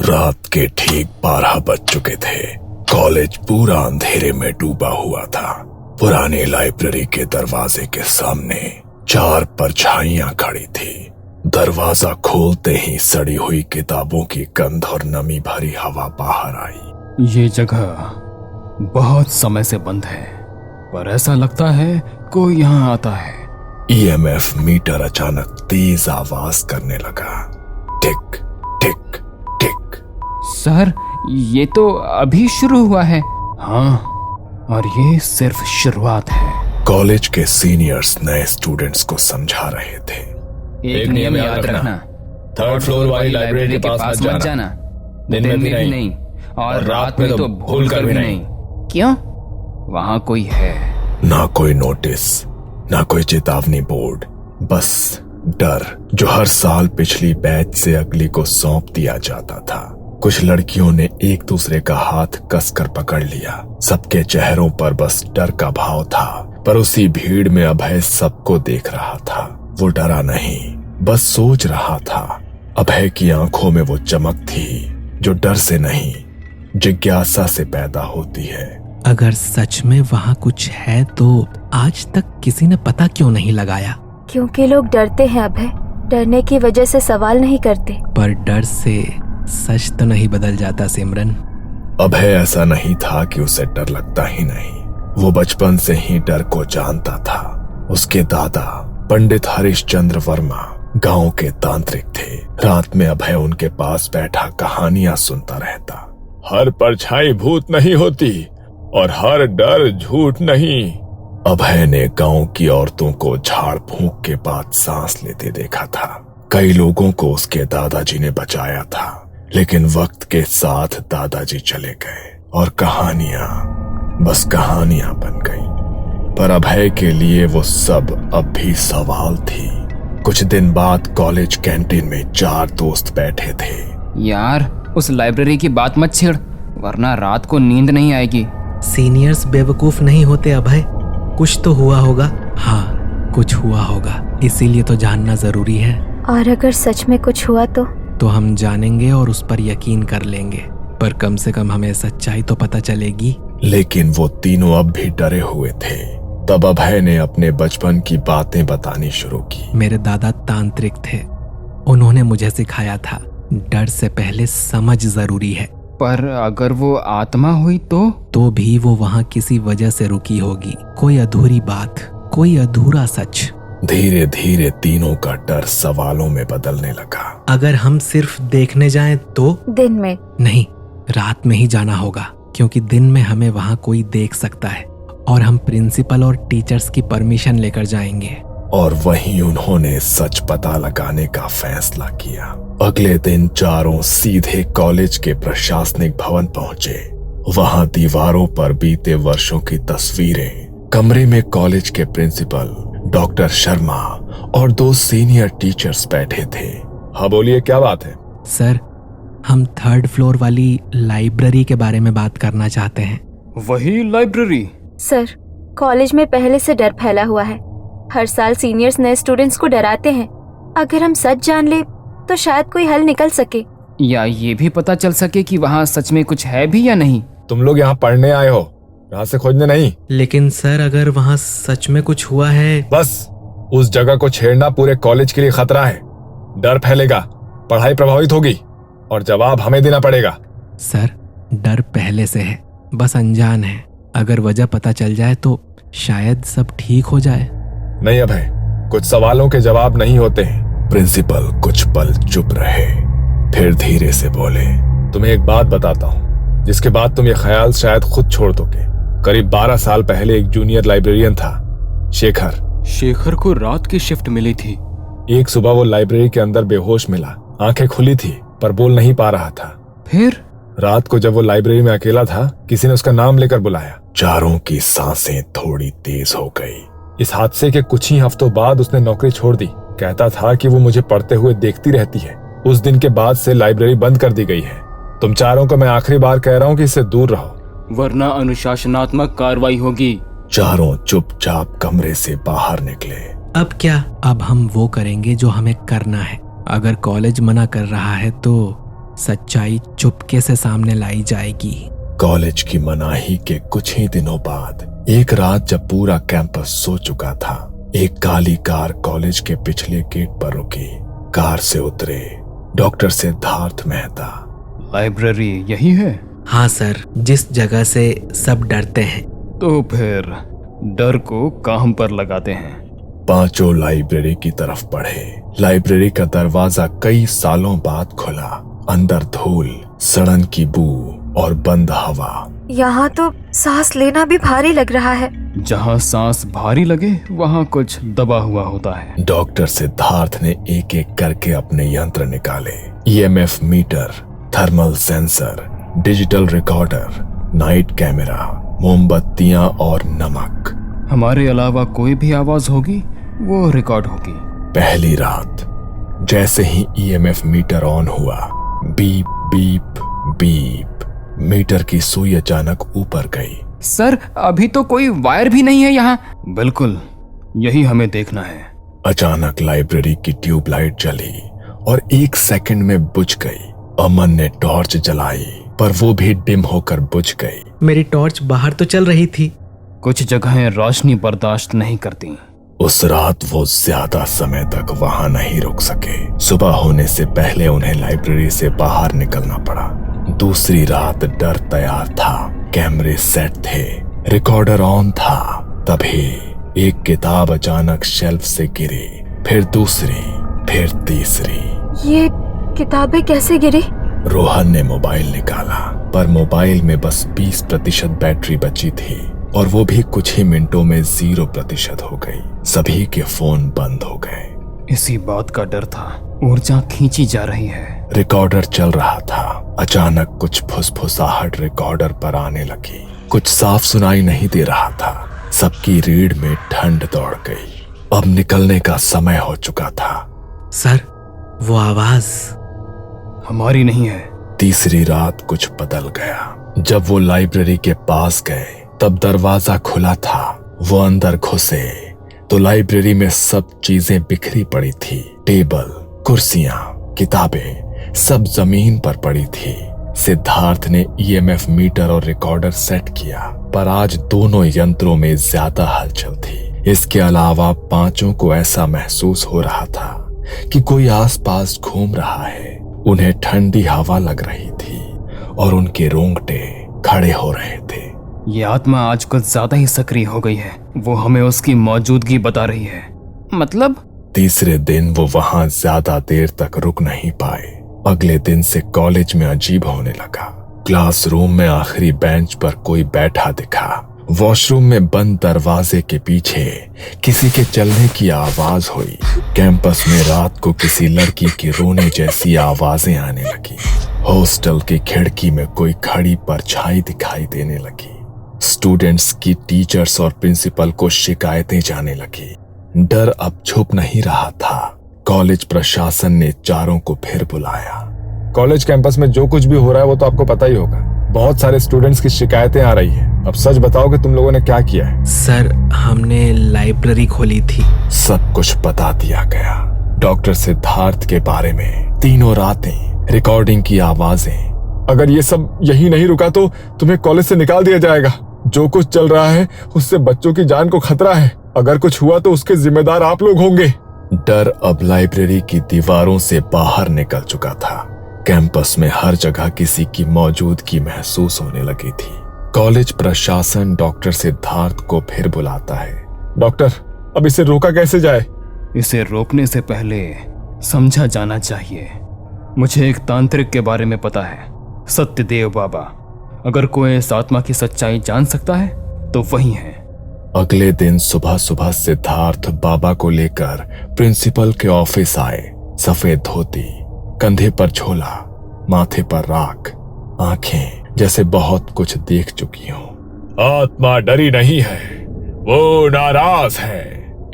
रात के ठीक 12 बज चुके थे। कॉलेज पूरा अंधेरे में डूबा हुआ था। पुरानी लाइब्रेरी के दरवाजे के सामने 4 परछाइयां खड़ी थी। दरवाजा खोलते ही सड़ी हुई किताबों की गंध और नमी भरी हवा बाहर आई। ये जगह बहुत समय से बंद है, पर ऐसा लगता है कोई यहाँ आता है। ईएमएफ मीटर अचानक तेज आवाज करने लगा। टिक टिक टिक। सर, ये तो अभी शुरू हुआ है। हाँ, और ये सिर्फ शुरुआत है। कॉलेज के सीनियर्स नए स्टूडेंट्स को समझा रहे थे। एक नियम याद रखना, 3rd फ्लोर वाली लाइब्रेरी के पास मत जाना। दिन में भी नहीं और रात में तो भूल कर भी नहीं। क्यों? वहाँ कोई है। ना कोई नोटिस, ना कोई चेतावनी बोर्ड, बस डर जो हर साल पिछली बैच से अगली को सौंप दिया जाता था। कुछ लड़कियों ने एक दूसरे का हाथ कसकर पकड़ लिया। सबके चेहरों पर बस डर का भाव था, पर उसी भीड़ में अभय सबको देख रहा था। वो डरा नहीं, बस सोच रहा था। अभय की आंखों में वो चमक थी जो डर से नहीं, जिज्ञासा से पैदा होती है। अगर सच में वहाँ कुछ है तो आज तक किसी ने पता क्यों नहीं लगाया? क्योंकि लोग डरते हैं अभय, डरने की वजह से सवाल नहीं करते। पर डर से सच तो नहीं बदल जाता सिमरन। अभय ऐसा नहीं था कि उसे डर लगता ही नहीं, वो बचपन से ही डर को जानता था। उसके दादा पंडित हरिश्चंद्र वर्मा गांव के तांत्रिक थे। रात में अभय उनके पास बैठा कहानियां सुनता रहता। हर परछाई भूत नहीं होती और हर डर झूठ नहीं। अभय ने गांव की औरतों को झाड़ फूंक के बाद सांस लेते देखा था। कई लोगों को उसके दादाजी ने बचाया था, लेकिन वक्त के साथ दादाजी चले गए और कहानियां बस कहानियां बन गई। पर अभय के लिए वो सब अब भी सवाल थी। कुछ दिन बाद कॉलेज कैंटीन में 4 दोस्त बैठे थे। यार, उस लाइब्रेरी की बात मत छेड़, वरना रात को नींद नहीं आएगी। सीनियर्स बेवकूफ नहीं होते अभय, कुछ तो हुआ होगा। हाँ, कुछ हुआ होगा, इसीलिए तो जानना जरूरी है। और अगर सच में कुछ हुआ तो हम जानेंगे और उस पर यकीन कर लेंगे, पर कम से कम हमें सच्चाई तो पता चलेगी। लेकिन वो तीनों अब भी डरे हुए थे। तब अभय ने अपने बचपन की बातें बतानी शुरू की। मेरे दादा तांत्रिक थे, उन्होंने मुझे सिखाया था डर से पहले समझ जरूरी है। पर अगर वो आत्मा हुई तो भी वो वहाँ किसी वजह से रुकी होगी। कोई अधूरी बात, कोई अधूरा सच। धीरे धीरे तीनों का डर सवालों में बदलने लगा। अगर हम सिर्फ देखने जाएं तो? दिन में नहीं, रात में ही जाना होगा, क्योंकि दिन में हमें वहाँ कोई देख सकता है और हम प्रिंसिपल और टीचर्स की परमिशन लेकर जाएंगे। और वहीं उन्होंने सच पता लगाने का फैसला किया। अगले दिन चारों सीधे कॉलेज के प्रशासनिक भवन पहुंचे। वहां दीवारों पर बीते वर्षों की तस्वीरें, कमरे में कॉलेज के प्रिंसिपल डॉक्टर शर्मा और 2 सीनियर टीचर्स बैठे थे। हाँ बोलिए, क्या बात है? सर, हम 3rd फ्लोर वाली लाइब्रेरी के बारे में बात करना चाहते हैं। वही लाइब्रेरी? सर, कॉलेज में पहले से डर फैला हुआ है। हर साल सीनियर्स नए स्टूडेंट्स को डराते हैं। अगर हम सच जान ले तो शायद कोई हल निकल सके, या ये भी पता चल सके कि वहाँ सच में कुछ है भी या नहीं। तुम लोग यहाँ पढ़ने आए हो, राह से खोजने नहीं। लेकिन सर, अगर वहाँ सच में कुछ हुआ है? बस उस जगह को छेड़ना पूरे कॉलेज के लिए खतरा है। डर फैलेगा, पढ़ाई प्रभावित होगी और जवाब हमें देना पड़ेगा। सर, डर पहले से है, बस अनजान है। अगर वजह पता चल जाए तो शायद सब ठीक हो जाए। नहीं अभय, कुछ सवालों के जवाब नहीं होते हैं। प्रिंसिपल कुछ पल चुप रहे, फिर धीरे से बोले, तुम्हें एक बात बताता हूँ जिसके बाद तुम ये ख्याल शायद खुद छोड़ दोगे। करीब 12 साल पहले एक जूनियर लाइब्रेरियन था, शेखर को रात की शिफ्ट मिली थी। एक सुबह वो लाइब्रेरी के अंदर बेहोश मिला। आंखें खुली थी पर बोल नहीं पा रहा था। फिर रात को जब वो लाइब्रेरी में अकेला था, किसी ने उसका नाम लेकर बुलाया। चारों की सांसें थोड़ी तेज हो गई। इस हादसे के कुछ ही हफ्तों बाद उसने नौकरी छोड़ दी। कहता था कि वो मुझे पढ़ते हुए देखती रहती है। उस दिन के बाद से लाइब्रेरी बंद कर दी गई है। तुम चारों को मैं आखिरी बार कह रहा हूँ कि इससे दूर रहो, वरना अनुशासनात्मक कार्रवाई होगी। चारों चुपचाप कमरे से बाहर निकले। अब क्या? अब हम वो करेंगे जो हमें करना है। अगर कॉलेज मना कर रहा है तो सच्चाई चुपके से सामने लाई जाएगी। कॉलेज की मनाही के कुछ ही दिनों बाद एक रात जब पूरा कैंपस सो चुका था, एक काली कार कॉलेज के पिछले गेट पर रुकी। कार से उतरे डॉक्टर सिद्धार्थ मेहता। लाइब्रेरी यही है? हाँ सर, जिस जगह से सब डरते हैं। तो फिर डर को काम पर लगाते हैं। पांचों लाइब्रेरी की तरफ बढ़े। लाइब्रेरी का दरवाजा कई सालों बाद खुला। अंदर धूल, सड़न की बू और बंद हवा। यहाँ तो सांस लेना भी भारी लग रहा है। जहाँ सांस भारी लगे वहाँ कुछ दबा हुआ होता है। डॉक्टर सिद्धार्थ ने एक एक करके अपने यंत्र निकाले। EMF meter, thermal sensor, digital recorder, night camera, मोमबत्तियां और नमक। हमारे अलावा कोई भी आवाज होगी वो रिकॉर्ड होगी। पहली रात जैसे ही ईएमएफ मीटर ऑन हुआ, बीप बीप बीप, मीटर की सुई अचानक ऊपर गई। सर, अभी तो कोई वायर भी नहीं है यहाँ। बिल्कुल, यही हमें देखना है। अचानक लाइब्रेरी की ट्यूबलाइट जली और 1 सेकंड में बुझ गई। अमन ने टॉर्च जलाई पर वो भी डिम होकर बुझ गई। मेरी टॉर्च बाहर तो चल रही थी। कुछ जगहें रोशनी बर्दाश्त नहीं करती। उस रात वो ज्यादा समय तक वहां नहीं रुक सके। सुबह होने से पहले उन्हें लाइब्रेरी से बाहर निकलना पड़ा। दूसरी रात डर तैयार था, कैमरे सेट थे, रिकॉर्डर ऑन था। तभी एक किताब अचानक शेल्फ से गिरी, फिर दूसरी, फिर तीसरी। ये किताबें कैसे गिरी? रोहन ने मोबाइल निकाला पर मोबाइल में बस 20% बैटरी बची थी और वो भी कुछ ही मिनटों में 0% हो गई। सभी के फोन बंद हो गए। इसी बात का डर था, ऊर्जा खींची जा रही है। रिकॉर्डर चल रहा था। अचानक कुछ फुसफुसाहट रिकॉर्डर पर आने लगी। कुछ साफ सुनाई नहीं दे रहा था। सबकी रीढ़ में ठंड दौड़ गई। अब निकलने का समय हो चुका था। सर, वो आवाज हमारी नहीं है। तीसरी रात कुछ बदल गया। जब वो लाइब्रेरी के पास गए तब दरवाजा खुला था। वो अंदर घुसे तो लाइब्रेरी में सब चीजें बिखरी पड़ी थी। टेबल, कुर्सियां, किताबें सब जमीन पर पड़ी थी। सिद्धार्थ ने ईएमएफ मीटर और रिकॉर्डर सेट किया पर आज दोनों यंत्रों में ज्यादा हलचल थी। इसके अलावा पांचों को ऐसा महसूस हो रहा था कि कोई आसपास घूम रहा है। उन्हें ठंडी हवा लग रही थी और उनके रोंगटे खड़े हो रहे थे। ये आत्मा आज कुछ ज्यादा ही सक्रिय हो गई है। वो हमें उसकी मौजूदगी बता रही है। मतलब? तीसरे दिन वो वहां ज्यादा देर तक रुक नहीं पाए। अगले दिन से कॉलेज में अजीब होने लगा। क्लासरूम में आखिरी बेंच पर कोई बैठा दिखा। वॉशरूम में बंद दरवाजे के पीछे किसी के चलने की आवाज हुई। कैंपस में रात को किसी लड़की के रोने जैसी आवाजें आने लगी। हॉस्टल की खिड़की में कोई खड़ी परछाई दिखाई देने लगी। स्टूडेंट्स की टीचर्स और प्रिंसिपल को शिकायतें जाने लगी। डर अब छुप नहीं रहा था। कॉलेज प्रशासन ने चारों को फिर बुलाया। कॉलेज कैंपस में जो कुछ भी हो रहा है वो तो आपको पता ही होगा। बहुत सारे स्टूडेंट्स की शिकायतें आ रही हैं। अब सच बताओ कि तुम लोगों ने क्या किया है? सर, हमने लाइब्रेरी खोली थी। सब कुछ बता दिया गया। डॉक्टर सिद्धार्थ के बारे में, तीनों रातें, रिकॉर्डिंग की आवाजें। अगर ये सब यही नहीं रुका तो तुम्हें कॉलेज से निकाल दिया जाएगा। जो कुछ चल रहा है उससे बच्चों की जान को खतरा है। अगर कुछ हुआ तो उसके जिम्मेदार आप लोग होंगे। डर अब लाइब्रेरी की दीवारों से बाहर निकल चुका था। कैंपस में हर जगह किसी की मौजूदगी महसूस होने लगी थी। कॉलेज प्रशासन डॉक्टर सिद्धार्थ को फिर बुलाता है। डॉक्टर, अब इसे रोका कैसे जाए? इसे रोकने से पहले समझा जाना चाहिए। मुझे एक तांत्रिक के बारे में पता है, सत्यदेव बाबा। अगर कोई इस आत्मा की सच्चाई जान सकता है तो वही है। अगले दिन सुबह सुबह सिद्धार्थ बाबा को लेकर प्रिंसिपल के ऑफिस आए। सफेद धोती, कंधे पर झोला, माथे पर राख, आंखें जैसे बहुत कुछ देख चुकी हो। आत्मा डरी नहीं है, वो नाराज है।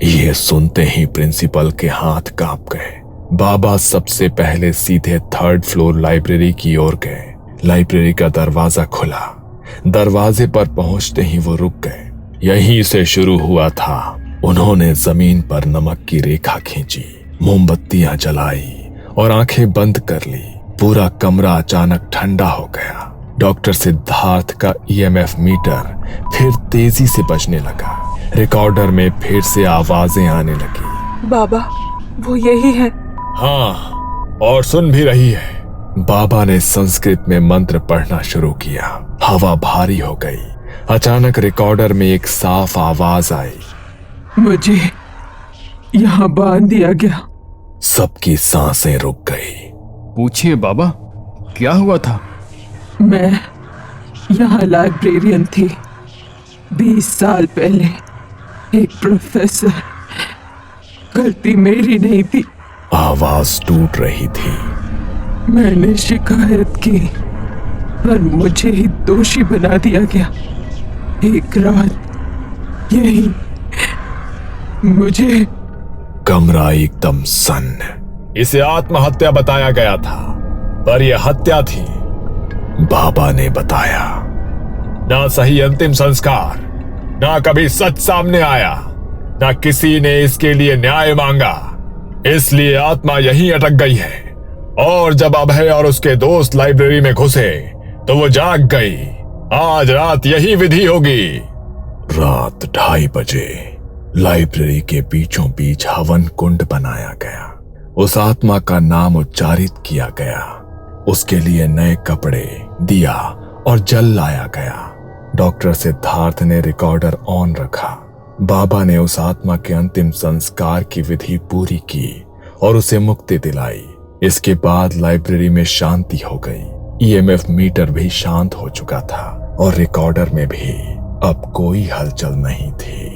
ये सुनते ही प्रिंसिपल के हाथ कांप गए। बाबा सबसे पहले सीधे 3rd फ्लोर लाइब्रेरी की ओर गए। लाइब्रेरी का दरवाजा खुला। दरवाजे पर पहुंचते ही वो रुक गए। यहीं से शुरू हुआ था। उन्होंने जमीन पर नमक की रेखा खींची, मोमबत्तियां जलाई और आंखें बंद कर ली। पूरा कमरा अचानक ठंडा हो गया। डॉक्टर सिद्धार्थ का ईएमएफ मीटर फिर तेजी से बजने लगा। रिकॉर्डर में फिर से आवाजें आने लगी। बाबा, वो यही है। हाँ, और सुन भी रही है। बाबा ने संस्कृत में मंत्र पढ़ना शुरू किया। हवा भारी हो गई। अचानक रिकॉर्डर में एक साफ आवाज आई, मुझे यहाँ बांध दिया गया। सबकी सांसें रुक गई। पूछिए बाबा, क्या हुआ था? मैं यहाँ लाइब्रेरियन थी। 20 साल पहले एक प्रोफेसर, गलती मेरी नहीं थी। आवाज टूट रही थी। मैंने शिकायत की पर मुझे ही दोषी बना दिया गया। एक रात यही मुझे। कमरा एकदम सन्न। इसे आत्महत्या बताया गया था, पर यह हत्या थी। बाबा ने बताया, ना सही अंतिम संस्कार, ना कभी सच सामने आया, ना किसी ने इसके लिए न्याय मांगा। इसलिए आत्मा यहीं अटक गई है। और जब अभय और उसके दोस्त लाइब्रेरी में घुसे तो वो जाग गई। आज रात यही विधि होगी। रात 2:30 बजे लाइब्रेरी के बीचों बीच हवन कुंड बनाया गया। उस आत्मा का नाम उच्चारित किया गया। उसके लिए नए कपड़े, दिया और जल लाया गया। डॉक्टर सिद्धार्थ ने रिकॉर्डर ऑन रखा। बाबा ने उस आत्मा के अंतिम संस्कार की विधि पूरी की और उसे मुक्ति दिलाई। इसके बाद लाइब्रेरी में शांति हो गई। ईएमएफ मीटर भी शांत हो चुका था और रिकॉर्डर में भी अब कोई हलचल नहीं थी।